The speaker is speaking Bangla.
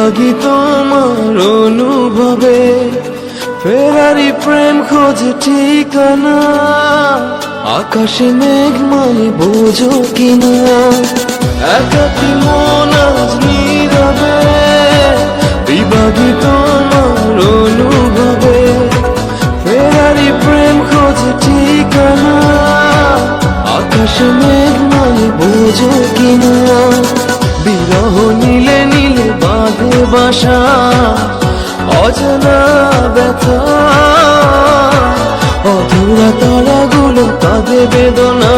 বিভাগী তোমার অনুভবে, ফেরারি প্রেম খোঁজে ঠিকানা, আকাশে মেঘ মানে বোঝো কিনা। একাকী মন আজ নীরবে, বিভাগী তোমার অনুভবে, ফেরারি প্রেম খোঁজে ঠিকানা, আকাশে মেঘ মানে বোঝো কিনা। বিরহ নীলে নীলে বাঁধে বাসা, অজানা ব্যথা, অধুরা তারাগুলো কাঁদে বেদনা।